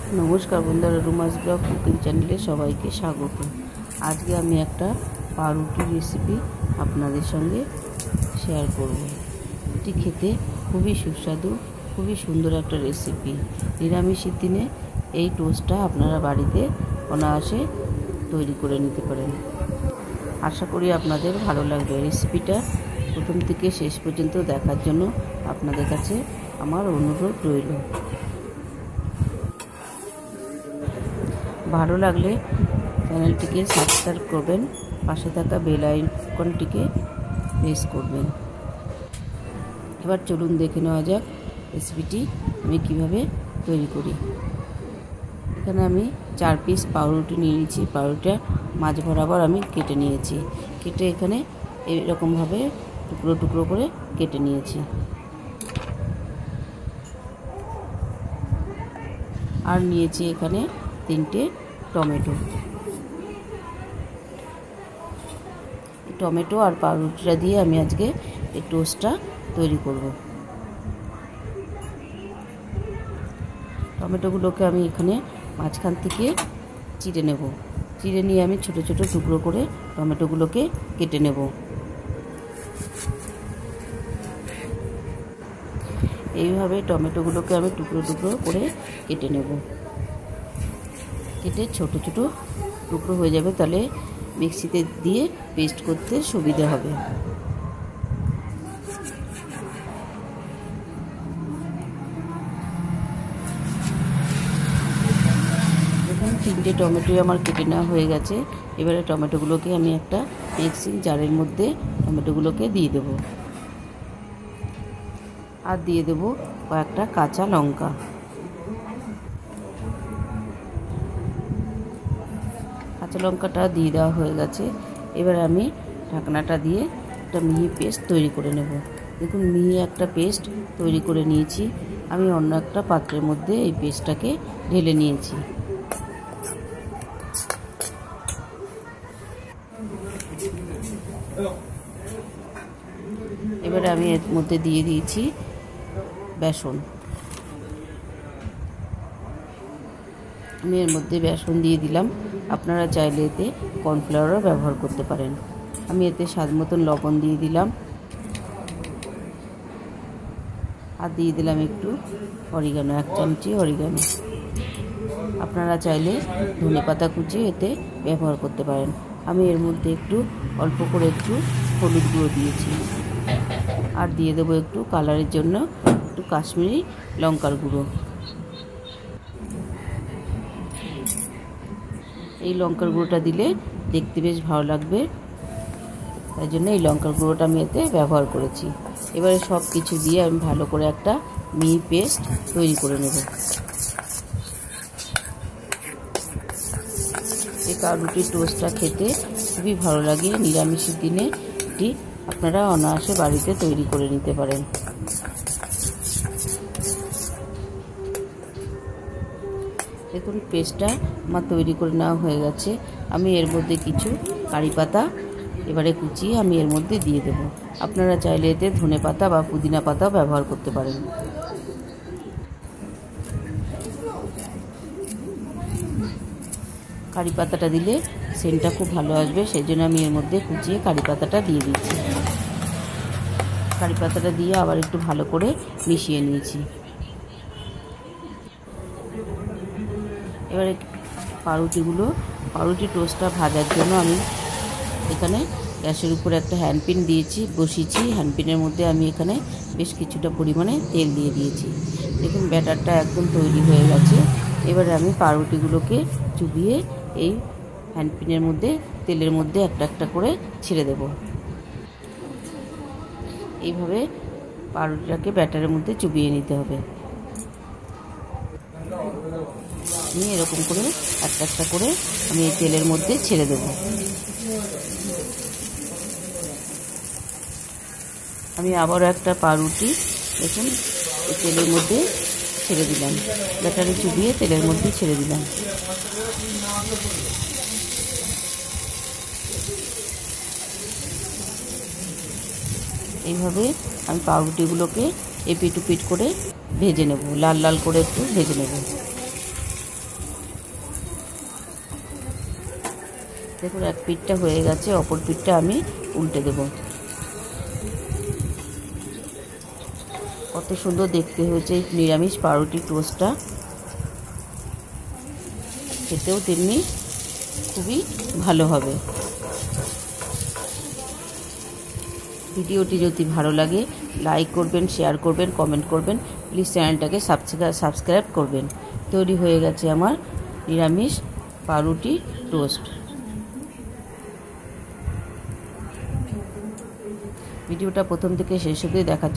नमस्कार बंधुरा रुमास blog cooking चैनेले सबाइके स्वागत। आज के आमी एक पाउरुटी रेसिपि आपनादेर संगे शेयर करब। एटी खेते खूबই सुस्वादु खूबই सुंदर एक रेसिपि। निरामिषेर दिने এই টোস্টটা আপনারা বাড়িতে অনায়াসে তৈরি করে নিতে পারেন। আশা করি আপনাদের ভালো লাগবে। রেসিপিটা প্রথম থেকে শেষ পর্যন্ত দেখার জন্য আপনাদের কাছে আমার অনুরোধ রইল। ভালো লাগলে চ্যানেলটিকে সাবস্ক্রাইব করবেন, পাশে থাকা বেল আইকনটিকে প্রেস করবেন। এবার চলুন দেখে নেওয়া যাক রেসিপিটি আমি কিভাবে তৈরি করি। এখানে আমি 4 পিস পাউরুটি নিয়ে নিয়েছি। পাউরুটিটা মাঝ বরাবর আমি কেটে নিয়েছি। কেটে এখানে এরকম ভাবে টুকরো টুকরো করে কেটে নিয়েছি। আর নিয়েছি এখানে 3টে টমেটো। টমেটো আর পাউরুটিটা দিয়ে আমি আজকে এই টোস্টটা তৈরি করব। টমেটোগুলোকে আমি এখানে মাঝখান থেকে চিড়ে নেব। চিড়ে নিয়ে আমি ছোট ছোট টুকরো করে টমেটোগুলোকে কেটে নেব। এইভাবে টমেটোগুলোকে আমি টুকরো টুকরো করে কেটে নেব। কেটে ছোট ছোট টুকরো হয়ে যাবে, তাহলে মিক্সিতে দিয়ে পেস্ট করতে সুবিধা হবে। দেখুন 3টে টমেটো আমার কেটে নেওয়া হয়ে গেছে। এবারে টমেটোগুলোকে আমি একটা মিক্সিং জারের মধ্যে টমেটোগুলোকে দিয়ে দেব। আর দিয়ে দেব কয়েকটা কাঁচা লঙ্কা। কাঁচা লঙ্কাটা দিয়ে দেওয়া হয়ে গেছে। এবার আমি ঢাকনাটা দিয়ে একটা মিহি পেস্ট তৈরি করে নেব। দেখুন মিহি একটা পেস্ট তৈরি করে নিয়েছি। আমি অন্য একটা পাত্রের মধ্যে এই পেস্টটাকে ঢেলে নিয়েছি। এবারে আমি এর মধ্যে দিয়ে দিয়েছি বেসন। আমি এর মধ্যে বেসন দিয়ে দিলাম। আপনারা চাইলে এতে কর্নফ্লাওয়ারও ব্যবহার করতে পারেন। আমি এতে স্বাদ মতন লবণ দিয়ে দিলাম। আর দিয়ে দিলাম একটু অরিগানো, 1 চামচি অরিগানো। আপনারা চাইলে ধনেপাতা কুচি এতে ব্যবহার করতে পারেন। আমি এর মধ্যে একটু অল্প করে একটু হলুদ গুঁড়ো দিয়েছি। আর দিয়ে দেবো একটু কালারের জন্য একটু কাশ্মীরি লঙ্কার গুঁড়ো। এই লঙ্কার গুঁড়োটা দিলে দেখতে বেশ ভালো লাগবে, তাই জন্য এই লঙ্কার গুঁড়োটা আমি এতে ব্যবহার করেছি। এবারে সব কিছু দিয়ে আমি ভালো করে একটা মিহি পেস্ট তৈরি করে নেব। এই পাউরুটির টোস্টটা খেতে খুবই ভালো লাগে। নিরামিষের দিনে এটি আপনারা অনায়াসে বাড়িতে তৈরি করে নিতে পারেন। দেখুন পেস্টটা আমার তৈরি করে নেওয়া হয়ে গেছে। আমি এর মধ্যে কিছু কারি পাতা এবারে কুচিয়ে আমি এর মধ্যে দিয়ে দেব। আপনারা চাইলে এতে ধনে পাতা বা পুদিনা পাতা ব্যবহার করতে পারেন। কারি পাতাটা দিলে সেন্টটা খুব ভালো আসবে, সেই জন্য আমি এর মধ্যে কুচিয়ে কারি পাতাটা দিয়ে দিচ্ছি। কারি পাতাটা দিয়ে আবার একটু ভালো করে মিশিয়ে নিয়েছি। এবারে পাউরুটি টোস্টটা ভাজার জন্য আমি এখানে গ্যাসের উপরে একটা হ্যান্ডপিন বসিয়েছি। হ্যান্ডপিনের মধ্যে আমি এখানে বেশ কিছুটা পরিমাণে তেল দিয়ে দিয়েছি। দেখুন ব্যাটারটা একদম তৈরি হয়ে গেছে। এবারে আমি পাউরুটিগুলোকে চুবিয়ে এই হ্যান্ডপিনের মধ্যে তেলের মধ্যে একটা একটা করে ছেড়ে দেব। এইভাবে পাউরুটিটাকে ব্যাটারের মধ্যে চুবিয়ে নিতে হবে। নিয়ে এরকম করে একটা একটা করে আমি এই তেলের মধ্যে ছেড়ে দেব। আমি আবারও একটা পাউরুটি দেখুন এই তেলের মধ্যে ছেড়ে দিলাম। ব্যাটারে চুবিয়ে তেলের মধ্যে ছেড়ে দিলাম। এইভাবে আমি পাউরুটিগুলোকে এপিট ওপিট করে ভেজে নেব, লাল লাল করে একটু ভেজে নেব। দেখুন এক পিঠটা হয়ে গেছে, অপর পিঠটা আমি উল্টে দেব। কত সুন্দর দেখতে হয়েছে এই নিরামিষ পাউরুটি টোস্টটা, খেতেও তেমনি খুবই ভালো হবে। ভিডিওটি যদি ভালো লাগে লাইক করবেন, শেয়ার করবেন, কমেন্ট করবেন, প্লিজ চ্যানেলটাকে সাবস্ক্রাইব করবেন। তৈরি হয়ে গেছে আমার নিরামিষ পাউরুটি টোস্ট। ভিডিওটা প্রথম থেকে শেষ অবধি দেখার জন্য